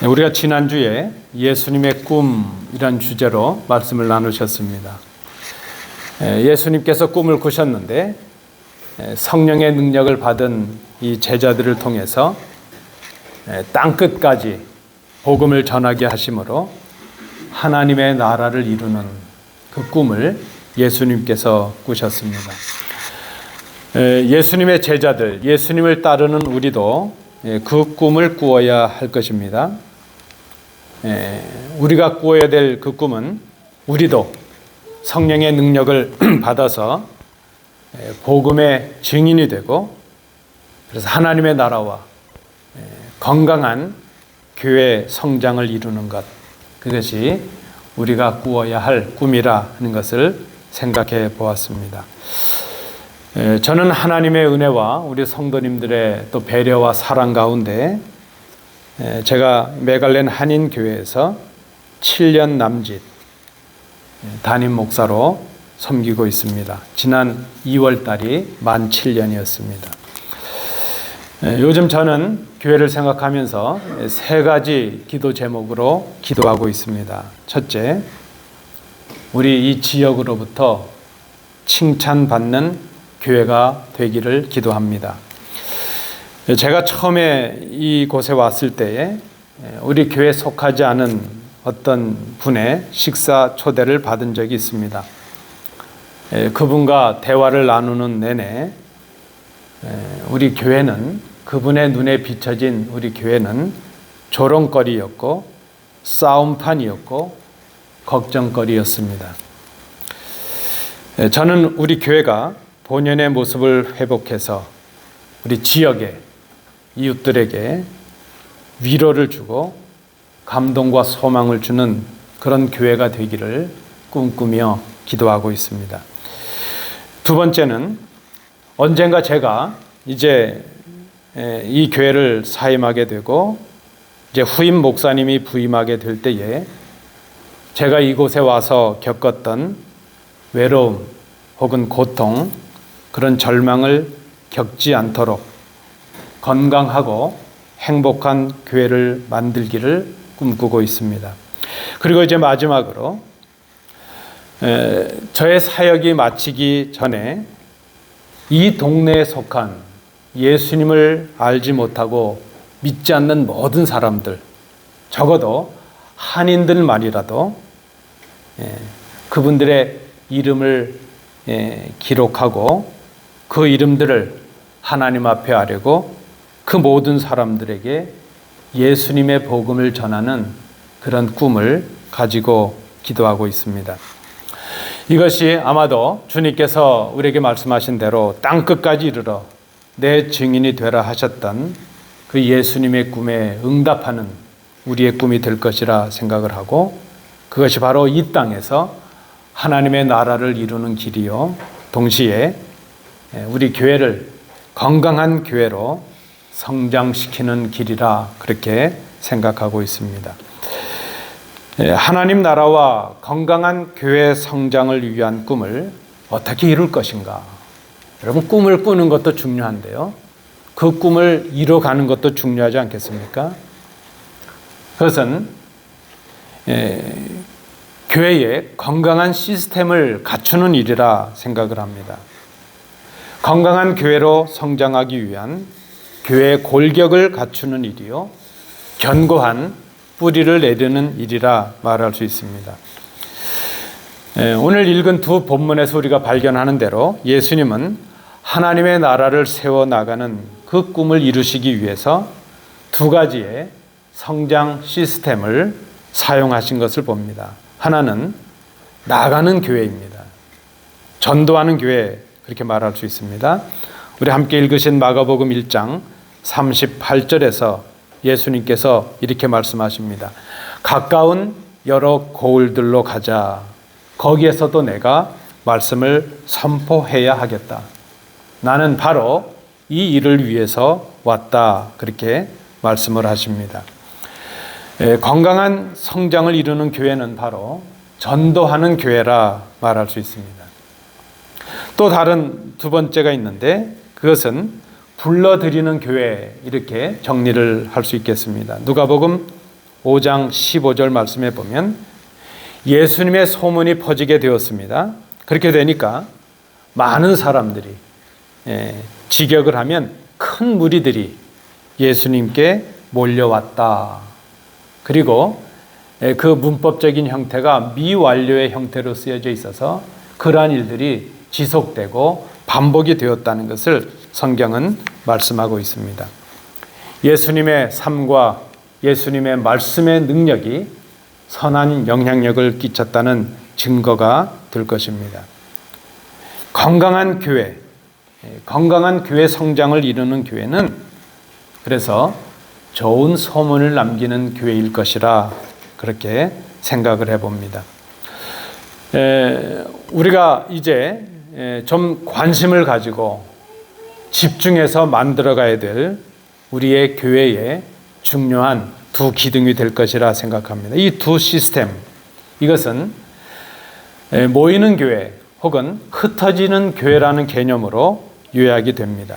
우리가 지난주에 예수님의 꿈이란 주제로 말씀을 나누셨습니다. 예수님께서 꿈을 꾸셨는데 성령의 능력을 받은 이 제자들을 통해서 땅끝까지 복음을 전하게 하심으로 하나님의 나라를 이루는 그 꿈을 예수님께서 꾸셨습니다. 예수님의 제자들, 예수님을 따르는 우리도 그 꿈을 꾸어야 할 것입니다. 우리가 꾸어야 될 그 꿈은 우리도 성령의 능력을 받아서 복음의 증인이 되고, 그래서 하나님의 나라와 건강한 교회 성장을 이루는 것, 그것이 우리가 꾸어야 할 꿈이라 하는 것을 생각해 보았습니다. 저는 하나님의 은혜와 우리 성도님들의 또 배려와 사랑 가운데 제가 메갈렌 한인교회에서 7년 남짓 담임 목사로 섬기고 있습니다. 지난 2월 달이 만 7년이었습니다. 요즘 저는 교회를 생각하면서 세 가지 기도 제목으로 기도하고 있습니다. 첫째, 우리 이 지역으로부터 칭찬받는 교회가 되기를 기도합니다. 제가 처음에 이곳에 왔을 때에 우리 교회에 속하지 않은 어떤 분의 식사 초대를 받은 적이 있습니다. 그분과 대화를 나누는 내내 우리 교회는, 그분의 눈에 비춰진 우리 교회는 조롱거리였고 싸움판이었고 걱정거리였습니다. 저는 우리 교회가 본연의 모습을 회복해서 우리 지역의 이웃들에게 위로를 주고 감동과 소망을 주는 그런 교회가 되기를 꿈꾸며 기도하고 있습니다. 두 번째는, 언젠가 제가 이제 이 교회를 사임하게 되고 이제 후임 목사님이 부임하게 될 때에 제가 이곳에 와서 겪었던 외로움 혹은 고통, 그런 절망을 겪지 않도록 건강하고 행복한 교회를 만들기를 꿈꾸고 있습니다. 그리고 이제 마지막으로 저의 사역이 마치기 전에 이 동네에 속한 예수님을 알지 못하고 믿지 않는 모든 사람들, 적어도 한인들만이라도 그분들의 이름을 기록하고 그 이름들을 하나님 앞에 아뢰고 그 모든 사람들에게 예수님의 복음을 전하는 그런 꿈을 가지고 기도하고 있습니다. 이것이 아마도 주님께서 우리에게 말씀하신 대로 땅끝까지 이르러 내 증인이 되라 하셨던 그 예수님의 꿈에 응답하는 우리의 꿈이 될 것이라 생각을 하고, 그것이 바로 이 땅에서 하나님의 나라를 이루는 길이요, 동시에 우리 교회를 건강한 교회로 성장시키는 길이라 그렇게 생각하고 있습니다. 하나님 나라와 건강한 교회 성장을 위한 꿈을 어떻게 이룰 것인가? 여러분, 꿈을 꾸는 것도 중요한데요, 그 꿈을 이뤄가는 것도 중요하지 않겠습니까? 그것은 교회에 건강한 시스템을 갖추는 일이라 생각을 합니다. 건강한 교회로 성장하기 위한 교회의 골격을 갖추는 일이요, 견고한 뿌리를 내리는 일이라 말할 수 있습니다. 오늘 읽은 두 본문에서 우리가 발견하는 대로 예수님은 하나님의 나라를 세워나가는 그 꿈을 이루시기 위해서 두 가지의 성장 시스템을 사용하신 것을 봅니다. 하나는 나가는 교회입니다. 전도하는 교회, 그렇게 말할 수 있습니다. 우리 함께 읽으신 마가복음 1장 38절에서 예수님께서 이렇게 말씀하십니다. 가까운 여러 고을들로 가자. 거기에서도 내가 말씀을 선포해야 하겠다. 나는 바로 이 일을 위해서 왔다. 그렇게 말씀을 하십니다. 건강한 성장을 이루는 교회는 바로 전도하는 교회라 말할 수 있습니다. 또 다른 두 번째가 있는데, 그것은 불러들이는 교회, 이렇게 정리를 할 수 있겠습니다. 누가복음 5장 15절 말씀에 보면 예수님의 소문이 퍼지게 되었습니다. 그렇게 되니까 많은 사람들이 직역을 하면 큰 무리들이 예수님께 몰려왔다. 그리고 그 문법적인 형태가 미완료의 형태로 쓰여져 있어서 그러한 일들이 지속되고 반복이 되었다는 것을 성경은 말씀하고 있습니다. 예수님의 삶과 예수님의 말씀의 능력이 선한 영향력을 끼쳤다는 증거가 될 것입니다. 건강한 교회 성장을 이루는 교회는 그래서 좋은 소문을 남기는 교회일 것이라 그렇게 생각을 해봅니다. 우리가 이제 좀 관심을 가지고 집중해서 만들어가야 될 우리의 교회의 중요한 두 기둥이 될 것이라 생각합니다. 이 두 시스템, 이것은 모이는 교회 혹은 흩어지는 교회라는 개념으로 요약이 됩니다.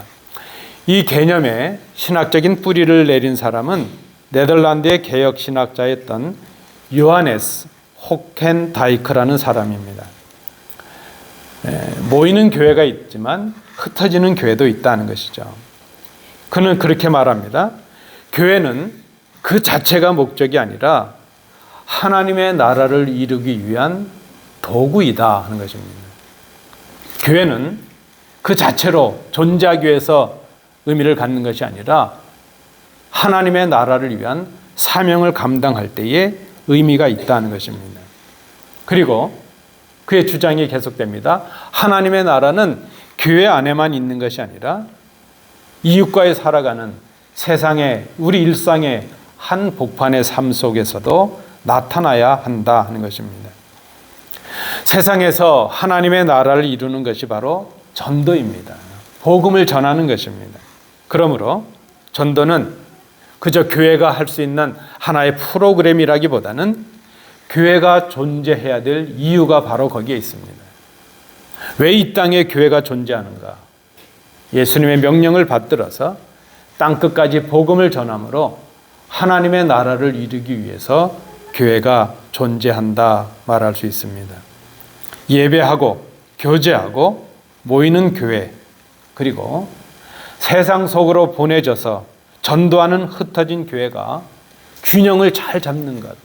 이 개념에 신학적인 뿌리를 내린 사람은 네덜란드의 개혁 신학자였던 요하네스 호켄다이크라는 사람입니다. 모이는 교회가 있지만 흩어지는 교회도 있다는 것이죠. 그는 그렇게 말합니다. 교회는 그 자체가 목적이 아니라 하나님의 나라를 이루기 위한 도구이다 하는 것입니다. 교회는 그 자체로 존재하기 위해서 의미를 갖는 것이 아니라 하나님의 나라를 위한 사명을 감당할 때에 의미가 있다는 것입니다. 그리고 그의 주장이 계속됩니다. 하나님의 나라는 교회 안에만 있는 것이 아니라 이웃과의 살아가는 세상의 우리 일상의 한 복판의 삶 속에서도 나타나야 한다 하는 것입니다. 세상에서 하나님의 나라를 이루는 것이 바로 전도입니다. 복음을 전하는 것입니다. 그러므로 전도는 그저 교회가 할 수 있는 하나의 프로그램이라기보다는 교회가 존재해야 될 이유가 바로 거기에 있습니다. 왜 이 땅에 교회가 존재하는가? 예수님의 명령을 받들어서 땅끝까지 복음을 전함으로 하나님의 나라를 이루기 위해서 교회가 존재한다 말할 수 있습니다. 예배하고 교제하고 모이는 교회, 그리고 세상 속으로 보내져서 전도하는 흩어진 교회가 균형을 잘 잡는 것,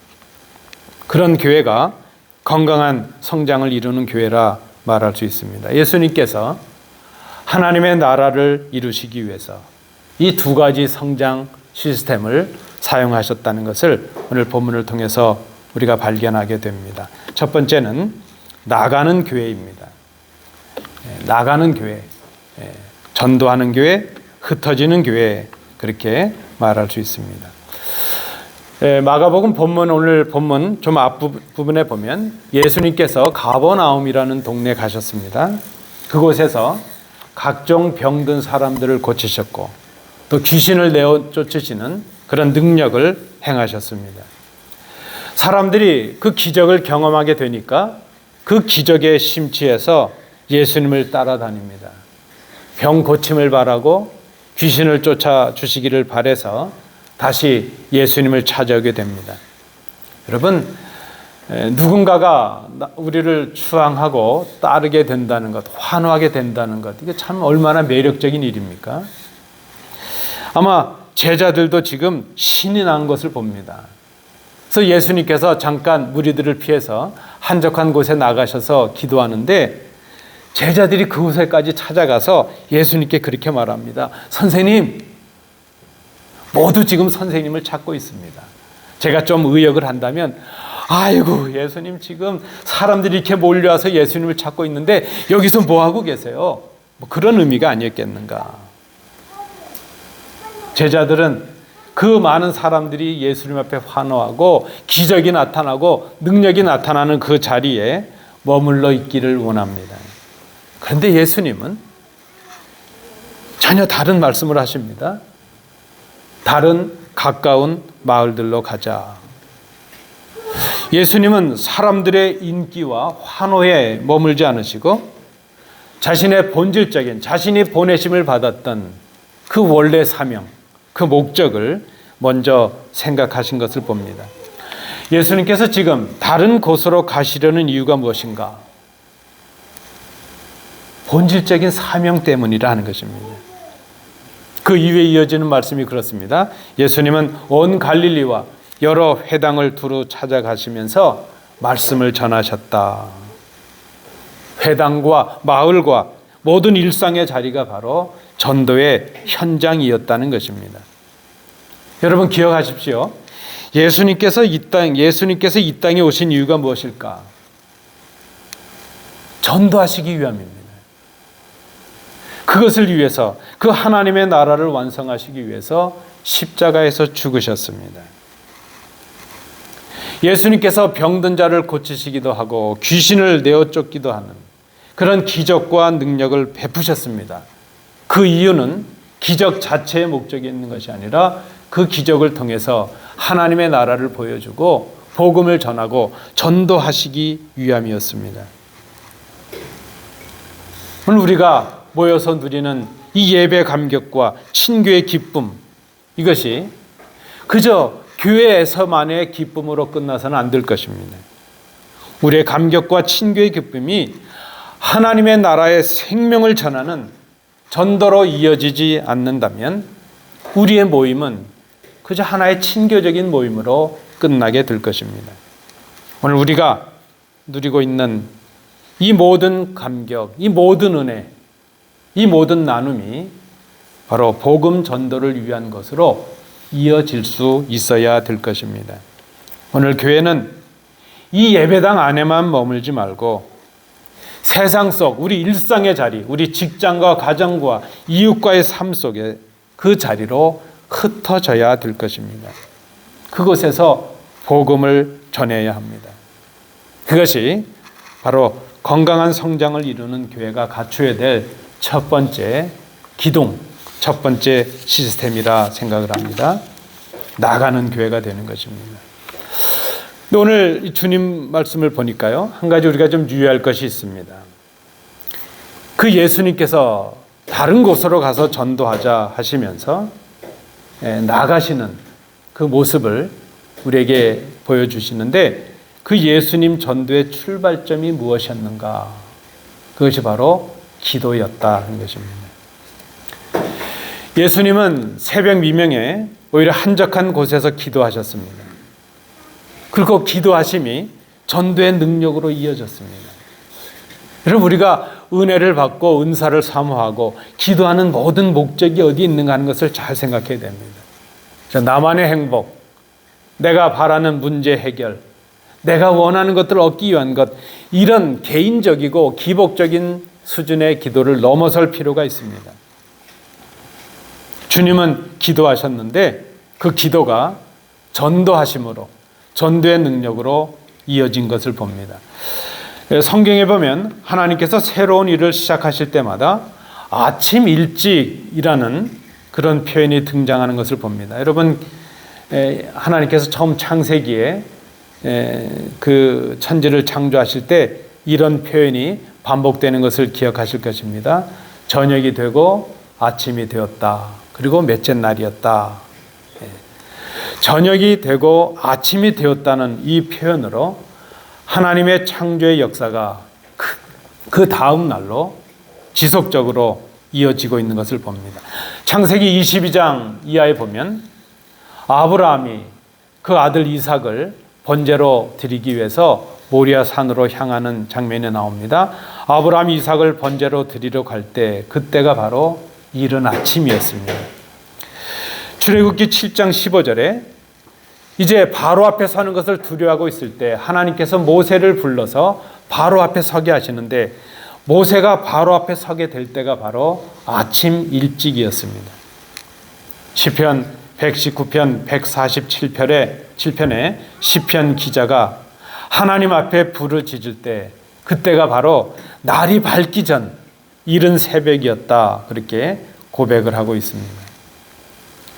그런 교회가 건강한 성장을 이루는 교회라 말할 수 있습니다. 예수님께서 하나님의 나라를 이루시기 위해서 이 두 가지 성장 시스템을 사용하셨다는 것을 오늘 본문을 통해서 우리가 발견하게 됩니다. 첫 번째는 나가는 교회입니다. 나가는 교회, 전도하는 교회, 흩어지는 교회, 그렇게 말할 수 있습니다. 마가복음 본문, 오늘 본문 좀 앞부분에 보면 예수님께서 가버나움이라는 동네에 가셨습니다. 그곳에서 각종 병든 사람들을 고치셨고 또 귀신을 내어 쫓으시는 그런 능력을 행하셨습니다. 사람들이 그 기적을 경험하게 되니까 그 기적에 심취해서 예수님을 따라다닙니다. 병 고침을 바라고 귀신을 쫓아주시기를 바라서 다시 예수님을 찾아오게 됩니다. 여러분, 누군가가 우리를 추앙하고 따르게 된다는 것, 환호하게 된다는 것, 이게 참 얼마나 매력적인 일입니까? 아마 제자들도 지금 신이 난 것을 봅니다. 그래서 예수님께서 잠깐 무리들을 피해서 한적한 곳에 나가셔서 기도하는데 제자들이 그곳에까지 찾아가서 예수님께 그렇게 말합니다. 선생님, 모두 지금 선생님을 찾고 있습니다. 제가 좀 의역을 한다면, 아이고, 예수님 지금 사람들이 이렇게 몰려와서 예수님을 찾고 있는데 여기서 뭐 하고 계세요? 뭐 그런 의미가 아니었겠는가. 제자들은 그 많은 사람들이 예수님 앞에 환호하고 기적이 나타나고 능력이 나타나는 그 자리에 머물러 있기를 원합니다. 그런데 예수님은 전혀 다른 말씀을 하십니다. 다른 가까운 마을들로 가자. 예수님은 사람들의 인기와 환호에 머물지 않으시고 자신의 본질적인, 자신이 보내심을 받았던 그 원래 사명, 그 목적을 먼저 생각하신 것을 봅니다. 예수님께서 지금 다른 곳으로 가시려는 이유가 무엇인가? 본질적인 사명 때문이라 하는 것입니다. 그 이후에 이어지는 말씀이 그렇습니다. 예수님은 온 갈릴리와 여러 회당을 두루 찾아가시면서 말씀을 전하셨다. 회당과 마을과 모든 일상의 자리가 바로 전도의 현장이었다는 것입니다. 여러분 기억하십시오. 예수님께서 이 땅에 오신 이유가 무엇일까? 전도하시기 위함입니다. 그것을 위해서, 그 하나님의 나라를 완성하시기 위해서 십자가에서 죽으셨습니다. 예수님께서 병든 자를 고치시기도 하고 귀신을 내어 쫓기도 하는 그런 기적과 능력을 베푸셨습니다. 그 이유는 기적 자체의 목적이 있는 것이 아니라 그 기적을 통해서 하나님의 나라를 보여주고 복음을 전하고 전도하시기 위함이었습니다. 오늘 우리가 모여서 누리는 이 예배 감격과 친교의 기쁨, 이것이 그저 교회에서만의 기쁨으로 끝나서는 안 될 것입니다. 우리의 감격과 친교의 기쁨이 하나님의 나라의 생명을 전하는 전도로 이어지지 않는다면 우리의 모임은 그저 하나의 친교적인 모임으로 끝나게 될 것입니다. 오늘 우리가 누리고 있는 이 모든 감격, 이 모든 은혜, 이 모든 나눔이 바로 복음 전도를 위한 것으로 이어질 수 있어야 될 것입니다. 오늘 교회는 이 예배당 안에만 머물지 말고 세상 속 우리 일상의 자리, 우리 직장과 가정과 이웃과의 삶 속에 그 자리로 흩어져야 될 것입니다. 그곳에서 복음을 전해야 합니다. 그것이 바로 건강한 성장을 이루는 교회가 갖춰야 될 첫 번째 기둥, 첫 번째 시스템이라 생각을 합니다. 나가는 교회가 되는 것입니다. 오늘 주님 말씀을 보니까요, 한 가지 우리가 좀 유의할 것이 있습니다. 그 예수님께서 다른 곳으로 가서 전도하자 하시면서 나가시는 그 모습을 우리에게 보여주시는데 그 예수님 전도의 출발점이 무엇이었는가? 그것이 바로 기도였다는 것입니다. 예수님은 새벽 미명에 오히려 한적한 곳에서 기도하셨습니다. 그리고 기도하심이 전도의 능력으로 이어졌습니다. 여러분 우리가 은혜를 받고 은사를 사모하고 기도하는 모든 목적이 어디 있는가 하는 것을 잘 생각해야 됩니다. 나만의 행복, 내가 바라는 문제 해결, 내가 원하는 것들을 얻기 위한 것, 이런 개인적이고 기복적인 수준의 기도를 넘어설 필요가 있습니다. 주님은 기도하셨는데 그 기도가 전도하심으로, 전도의 능력으로 이어진 것을 봅니다. 성경에 보면 하나님께서 새로운 일을 시작하실 때마다 아침 일찍이라는 그런 표현이 등장하는 것을 봅니다. 여러분 하나님께서 처음 창세기에 그 천지를 창조하실 때 이런 표현이 반복되는 것을 기억하실 것입니다. 저녁이 되고 아침이 되었다. 그리고 몇째 날이었다. 저녁이 되고 아침이 되었다는 이 표현으로 하나님의 창조의 역사가 그 다음 날로 지속적으로 이어지고 있는 것을 봅니다. 창세기 22장 이하에 보면 아브라함이 그 아들 이삭을 번제로 드리기 위해서 모리아 산으로 향하는 장면이 나옵니다. 아브라함이 이삭을 번제로 드리러 갈 때 그때가 바로 이른 아침이었습니다. 출애굽기 7장 15절에 이제 바로 앞에 서는 것을 두려워하고 있을 때 하나님께서 모세를 불러서 바로 앞에 서게 하시는데 모세가 바로 앞에 서게 될 때가 바로 아침 일찍이었습니다. 시편 119편 147편에 시편 기자가 하나님 앞에 부르짖을 때 그때가 바로 날이 밝기 전 이른 새벽이었다, 그렇게 고백을 하고 있습니다.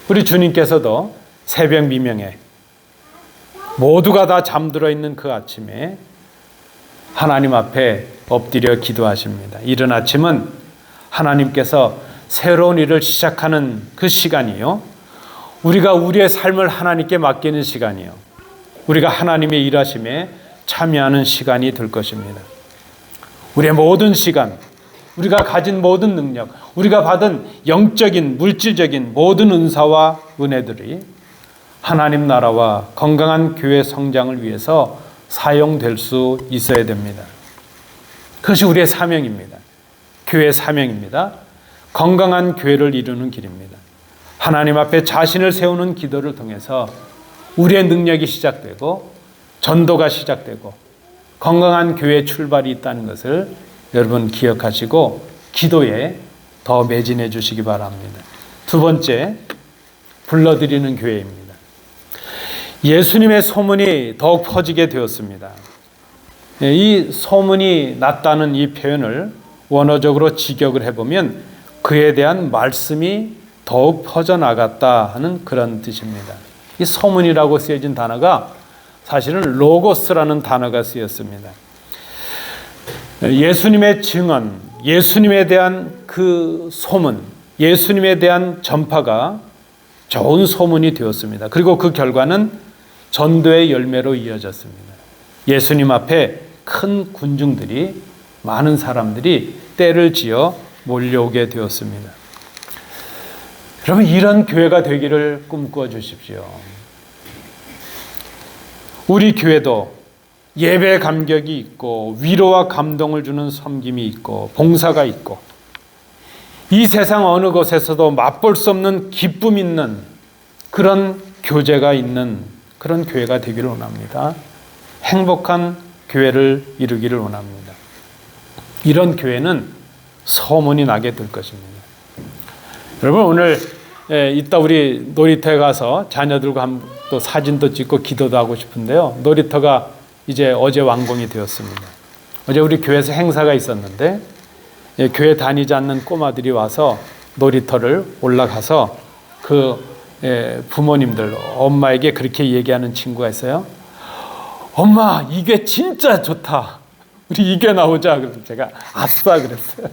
우리 주님께서도 새벽 미명에 모두가 다 잠들어 있는 그 아침에 하나님 앞에 엎드려 기도하십니다. 이른 아침은 하나님께서 새로운 일을 시작하는 그 시간이요, 우리가 우리의 삶을 하나님께 맡기는 시간이요, 우리가 하나님의 일하심에 참여하는 시간이 될 것입니다. 우리의 모든 시간, 우리가 가진 모든 능력, 우리가 받은 영적인, 물질적인 모든 은사와 은혜들이 하나님 나라와 건강한 교회 성장을 위해서 사용될 수 있어야 됩니다. 그것이 우리의 사명입니다. 교회의 사명입니다. 건강한 교회를 이루는 길입니다. 하나님 앞에 자신을 세우는 기도를 통해서 우리의 능력이 시작되고 전도가 시작되고 건강한 교회의 출발이 있다는 것을 여러분 기억하시고 기도에 더 매진해 주시기 바랍니다. 두 번째, 불러드리는 교회입니다. 예수님의 소문이 더욱 퍼지게 되었습니다. 이 소문이 났다는 이 표현을 원어적으로 직역을 해보면 그에 대한 말씀이 더욱 퍼져나갔다 하는 그런 뜻입니다. 이 소문이라고 쓰여진 단어가 사실은 로고스라는 단어가 쓰였습니다. 예수님의 증언, 예수님에 대한 그 소문, 예수님에 대한 전파가 좋은 소문이 되었습니다. 그리고 그 결과는 전도의 열매로 이어졌습니다. 예수님 앞에 큰 군중들이, 많은 사람들이 때를 지어 몰려오게 되었습니다. 여러분, 이런 교회가 되기를 꿈꾸어 주십시오. 우리 교회도 예배 감격이 있고 위로와 감동을 주는 섬김이 있고 봉사가 있고 이 세상 어느 곳에서도 맛볼 수 없는 기쁨 있는 그런 교제가 있는 그런 교회가 되기를 원합니다. 행복한 교회를 이루기를 원합니다. 이런 교회는 소문이 나게 될 것입니다. 여러분, 오늘 이따 우리 놀이터에 가서 자녀들과 또 사진도 찍고 기도도 하고 싶은데요. 놀이터가 이제 어제 완공이 되었습니다. 어제 우리 교회에서 행사가 있었는데 교회 다니지 않는 꼬마들이 와서 놀이터를 올라가서 그 부모님들, 엄마에게 그렇게 얘기하는 친구가 있어요. 엄마, 이게 진짜 좋다. 우리 이게 나오자. 그래서 제가 아싸 그랬어요.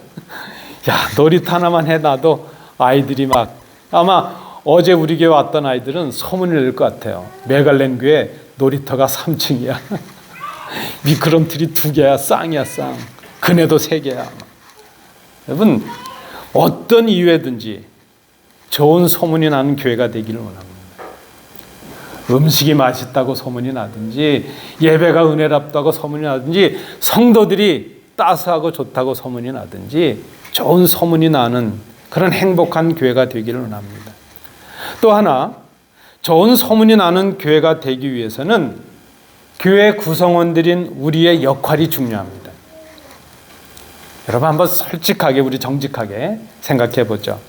야, 놀이터 하나만 해놔도 아이들이 막, 아마 어제 우리 교회 왔던 아이들은 소문을 낼 것 같아요. 메갈렌 교회 놀이터가 3층이야. 미끄럼틀이 2개야, 쌍이야, 쌍. 그네도 3개야. 여러분, 어떤 이유에든지 좋은 소문이 나는 교회가 되기를 원합니다. 음식이 맛있다고 소문이 나든지, 예배가 은혜롭다고 소문이 나든지, 성도들이 따스하고 좋다고 소문이 나든지, 좋은 소문이 나는 그런 행복한 교회가 되기를 원합니다. 또 하나, 좋은 소문이 나는 교회가 되기 위해서는 교회 구성원들인 우리의 역할이 중요합니다. 여러분, 한번 솔직하게, 우리 정직하게 생각해 보죠.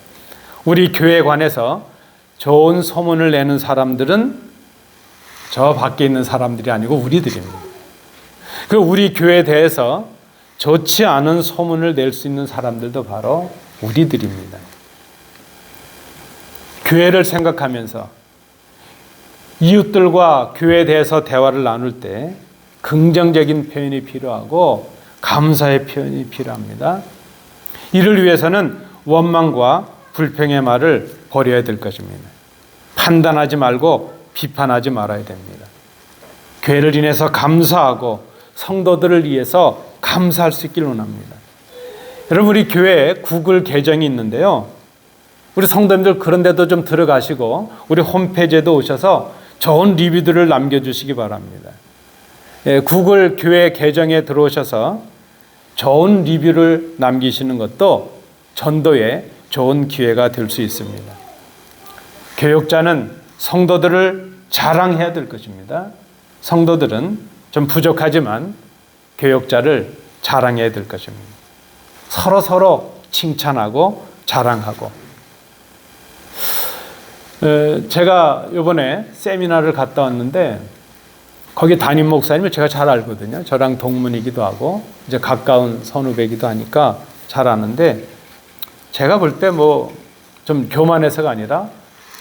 우리 교회에 관해서 좋은 소문을 내는 사람들은 저 밖에 있는 사람들이 아니고 우리들입니다. 그 우리 교회에 대해서 좋지 않은 소문을 낼 수 있는 사람들도 바로 우리들입니다. 교회를 생각하면서 이웃들과 교회에 대해서 대화를 나눌 때 긍정적인 표현이 필요하고 감사의 표현이 필요합니다. 이를 위해서는 원망과 불평의 말을 버려야 될 것입니다. 판단하지 말고 비판하지 말아야 됩니다. 교회를 인해서 감사하고 성도들을 위해서 감사할 수 있기를 원합니다. 여러분, 우리 교회에 구글 계정이 있는데요. 우리 성도님들 그런 데도 좀 들어가시고 우리 홈페이지에도 오셔서 좋은 리뷰들을 남겨주시기 바랍니다. 구글 교회 계정에 들어오셔서 좋은 리뷰를 남기시는 것도 전도에 좋은 기회가 될 수 있습니다. 교역자는 성도들을 자랑해야 될 것입니다. 성도들은 좀 부족하지만 교역자를 자랑해야 될 것입니다. 서로 칭찬하고 자랑하고. 제가 이번에 세미나를 갔다 왔는데 거기 담임 목사님을 제가 잘 알거든요. 저랑 동문이기도 하고 이제 가까운 선후배기도 하니까 잘 아는데 제가 볼 때 뭐 좀 교만해서가 아니라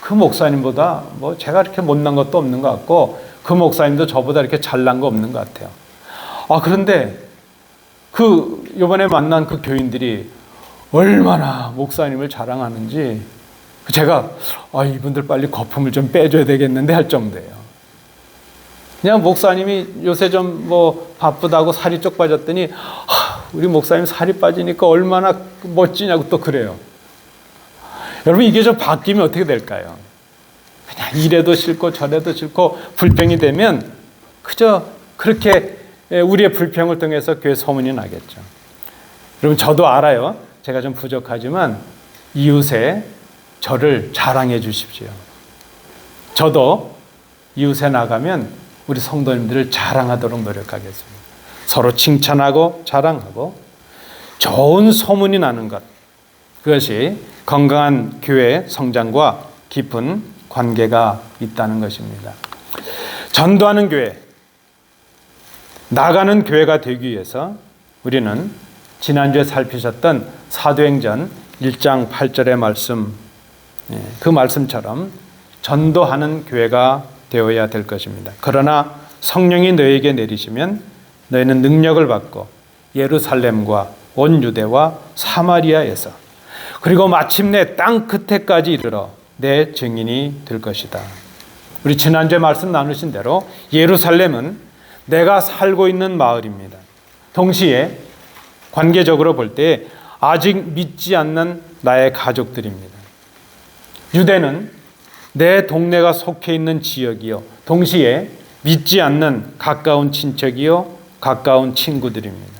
그 목사님보다 뭐 제가 이렇게 못난 것도 없는 것 같고 그 목사님도 저보다 이렇게 잘난 거 없는 것 같아요. 그런데 이번에 만난 그 교인들이 얼마나 목사님을 자랑하는지 제가 이분들 빨리 거품을 좀 빼줘야 되겠는데 할 정도예요. 그냥 목사님이 요새 좀 바쁘다고 살이 쪽 빠졌더니 우리 목사님 살이 빠지니까 얼마나 멋지냐고 또 그래요. 여러분, 이게 좀 바뀌면 어떻게 될까요? 그냥 이래도 싫고 저래도 싫고 불평이 되면 그저 그렇게 우리의 불평을 통해서 교회 소문이 나겠죠. 여러분, 저도 알아요. 제가 좀 부족하지만 이웃에 저를 자랑해 주십시오. 저도 이웃에 나가면 우리 성도님들을 자랑하도록 노력하겠습니다. 서로 칭찬하고 자랑하고 좋은 소문이 나는 것, 그것이 건강한 교회 성장과 깊은 관계가 있다는 것입니다. 전도하는 교회, 나가는 교회가 되기 위해서 우리는 지난주에 살피셨던 사도행전 1장 8절의 말씀, 그 말씀처럼 전도하는 교회가 되어야 될 것입니다. 그러나 성령이 너희에게 내리시면 너희는 능력을 받고 예루살렘과 온 유대와 사마리아에서 그리고 마침내 땅 끝에까지 이르러 내 증인이 될 것이다. 우리 지난주에 말씀 나누신 대로 예루살렘은 내가 살고 있는 마을입니다. 동시에 관계적으로 볼 때 아직 믿지 않는 나의 가족들입니다. 유대는 내 동네가 속해 있는 지역이요, 동시에 믿지 않는 가까운 친척이요, 가까운 친구들입니다.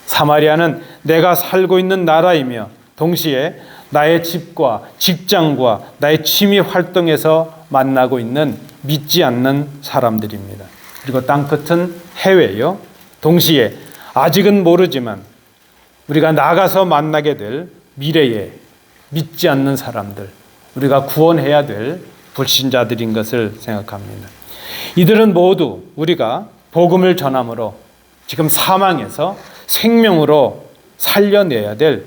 사마리아는 내가 살고 있는 나라이며 동시에 나의 집과 직장과 나의 취미 활동에서 만나고 있는 믿지 않는 사람들입니다. 그리고 땅끝은 해외요, 동시에 아직은 모르지만 우리가 나가서 만나게 될 미래에 믿지 않는 사람들, 우리가 구원해야 될 불신자들인 것을 생각합니다. 이들은 모두 우리가 복음을 전함으로 지금 사망에서 생명으로 살려내야 될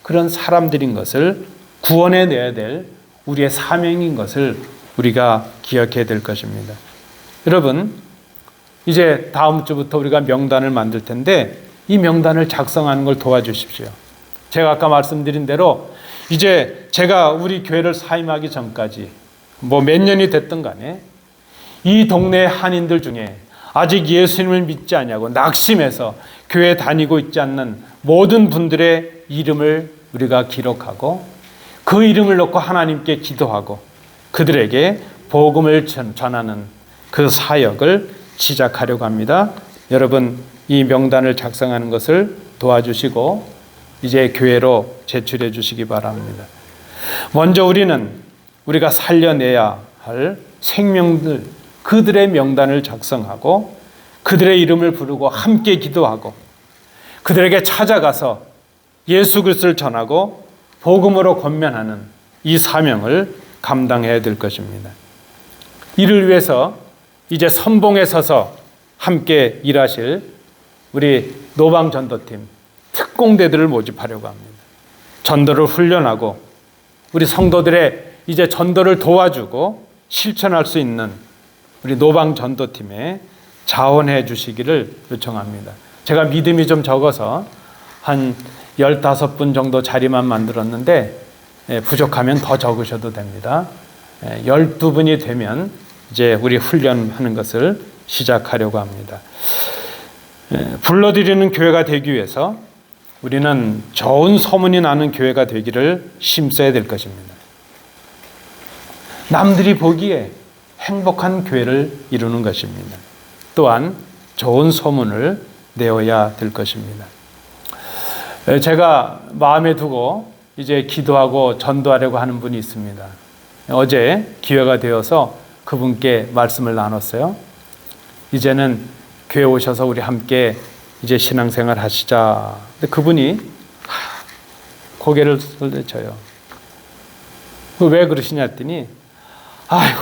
그런 사람들인 것을, 구원해내야 될 우리의 사명인 것을 우리가 기억해야 될 것입니다. 여러분, 이제 다음 주부터 우리가 명단을 만들 텐데 이 명단을 작성하는 걸 도와주십시오. 제가 아까 말씀드린 대로 이제 제가 우리 교회를 사임하기 전까지 몇 년이 됐든 간에 이 동네 한인들 중에 아직 예수님을 믿지 않냐고 낙심해서 교회 다니고 있지 않는 모든 분들의 이름을 우리가 기록하고 그 이름을 놓고 하나님께 기도하고 그들에게 복음을 전하는 그 사역을 시작하려고 합니다. 여러분, 이 명단을 작성하는 것을 도와주시고 이제 교회로 제출해 주시기 바랍니다. 먼저 우리가 살려내야 할 생명들, 그들의 명단을 작성하고 그들의 이름을 부르고 함께 기도하고 그들에게 찾아가서 예수 그리스도를 전하고 복음으로 권면하는 이 사명을 감당해야 될 것입니다. 이를 위해서 이제 선봉에 서서 함께 일하실 우리 노방전도팀 특공대들을 모집하려고 합니다. 전도를 훈련하고 우리 성도들의 이제 전도를 도와주고 실천할 수 있는 우리 노방전도팀에 자원해 주시기를 요청합니다. 제가 믿음이 좀 적어서 한 15분 정도 자리만 만들었는데 부족하면 더 적으셔도 됩니다. 12분이 되면 이제 우리 훈련하는 것을 시작하려고 합니다. 불러들이는 교회가 되기 위해서 우리는 좋은 소문이 나는 교회가 되기를 힘써야 될 것입니다. 남들이 보기에 행복한 교회를 이루는 것입니다. 또한 좋은 소문을 내어야 될 것입니다. 제가 마음에 두고 이제 기도하고 전도하려고 하는 분이 있습니다. 어제 기회가 되어서 그분께 말씀을 나눴어요. 이제는 교회 오셔서 우리 함께 이제 신앙생활 하시자. 근데 그분이 고개를 설레쳐요. 왜 그러시냐 했더니 아이고,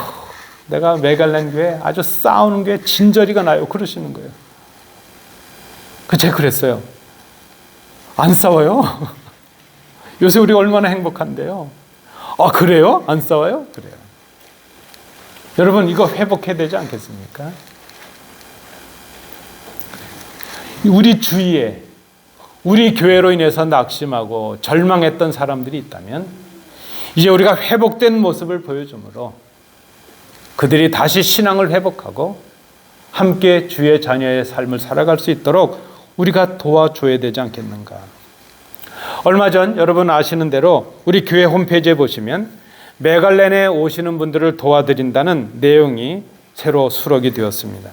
내가 메갈렌 교회 아주 싸우는 게 진저리가 나요. 그러시는 거예요. 제가 그랬어요. 안 싸워요? 요새 우리 얼마나 행복한데요. 아, 그래요? 안 싸워요? 그래요. 여러분, 이거 회복해야 되지 않겠습니까? 우리 주위에 우리 교회로 인해서 낙심하고 절망했던 사람들이 있다면 이제 우리가 회복된 모습을 보여주므로 그들이 다시 신앙을 회복하고 함께 주의 자녀의 삶을 살아갈 수 있도록 우리가 도와줘야 되지 않겠는가. 얼마 전 여러분 아시는 대로 우리 교회 홈페이지에 보시면 메갈렌에 오시는 분들을 도와드린다는 내용이 새로 수록이 되었습니다.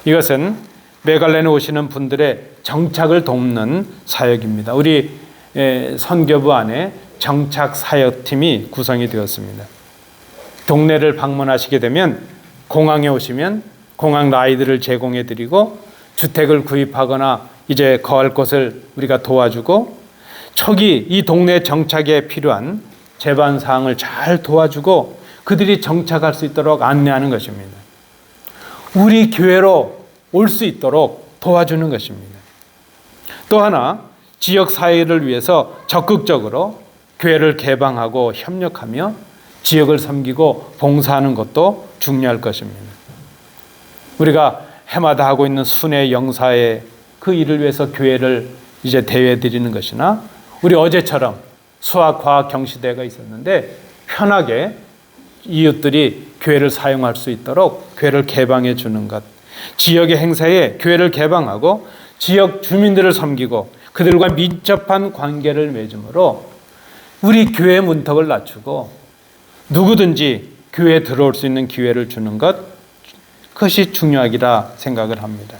이것은 메갈렌에 오시는 분들의 정착을 돕는 사역입니다. 우리 선교부 안에 정착 사역팀이 구성이 되었습니다. 동네를 방문하시게 되면 공항에 오시면 공항 라이드를 제공해 드리고 주택을 구입하거나 이제 거할 곳을 우리가 도와주고 초기 이 동네 정착에 필요한 제반 사항을 잘 도와주고 그들이 정착할 수 있도록 안내하는 것입니다. 우리 교회로 올 수 있도록 도와주는 것입니다. 또 하나 지역 사회를 위해서 적극적으로 교회를 개방하고 협력하며 지역을 섬기고 봉사하는 것도 중요할 것입니다. 우리가 해마다 하고 있는 순회 영사의 그 일을 위해서 교회를 이제 대회 드리는 것이나 우리 어제처럼 수학, 과학 경시대회가 있었는데 편하게 이웃들이 교회를 사용할 수 있도록 교회를 개방해 주는 것, 지역의 행사에 교회를 개방하고 지역 주민들을 섬기고 그들과 밀접한 관계를 맺음으로 우리 교회의 문턱을 낮추고 누구든지 교회에 들어올 수 있는 기회를 주는 것, 그것이 중요하리라 생각을 합니다.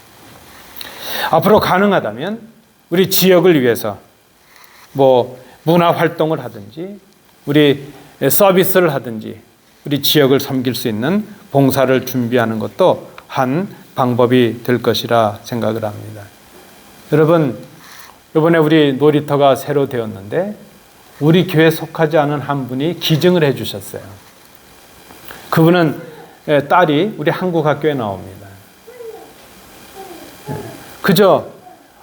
앞으로 가능하다면 우리 지역을 위해서 문화 활동을 하든지 우리 서비스를 하든지 우리 지역을 섬길 수 있는 봉사를 준비하는 것도 한 방법이 될 것이라 생각을 합니다. 여러분, 이번에 우리 놀이터가 새로 되었는데 우리 교회에 속하지 않은 한 분이 기증을 해 주셨어요. 그분은 딸이 우리 한국 학교에 나옵니다. 그저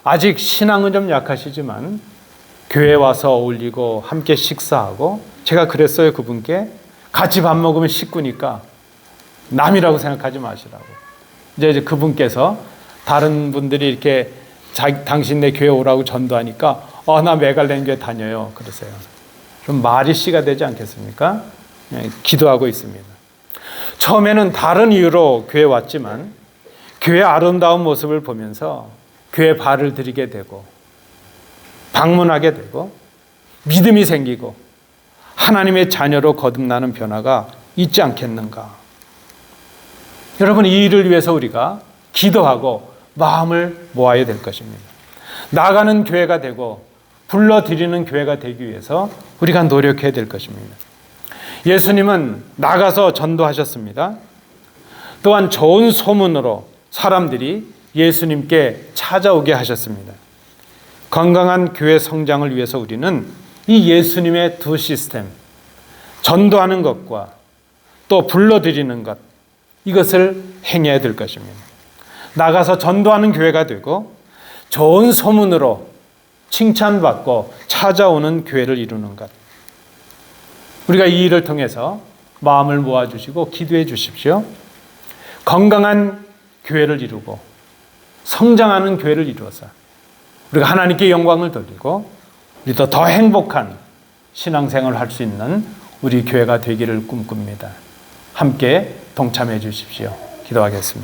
아직 신앙은 좀 약하시지만 교회에 와서 어울리고 함께 식사하고 제가 그랬어요. 그분께 같이 밥 먹으면 식구니까 남이라고 생각하지 마시라고. 이제 그분께서 다른 분들이 이렇게 당신네 교회 오라고 전도하니까 나 메갈렌 교회 다녀요. 그러세요. 그럼 말이 씨가 되지 않겠습니까? 기도하고 있습니다. 처음에는 다른 이유로 교회 왔지만 교회 아름다운 모습을 보면서 교회 발을 들이게 되고 방문하게 되고 믿음이 생기고 하나님의 자녀로 거듭나는 변화가 있지 않겠는가. 여러분, 이 일을 위해서 우리가 기도하고 마음을 모아야 될 것입니다. 나가는 교회가 되고 불러드리는 교회가 되기 위해서 우리가 노력해야 될 것입니다. 예수님은 나가서 전도하셨습니다. 또한 좋은 소문으로 사람들이 예수님께 찾아오게 하셨습니다. 건강한 교회 성장을 위해서 우리는 이 예수님의 두 시스템, 전도하는 것과 또 불러드리는 것, 이것을 행해야 될 것입니다. 나가서 전도하는 교회가 되고 좋은 소문으로 칭찬받고 찾아오는 교회를 이루는 것. 우리가 이 일을 통해서 마음을 모아주시고 기도해 주십시오. 건강한 교회를 이루고 성장하는 교회를 이루어서 우리가 하나님께 영광을 돌리고 우리도 더 행복한 신앙생활을 할 수 있는 우리 교회가 되기를 꿈꿉니다. 함께 동참해 주십시오. 기도하겠습니다.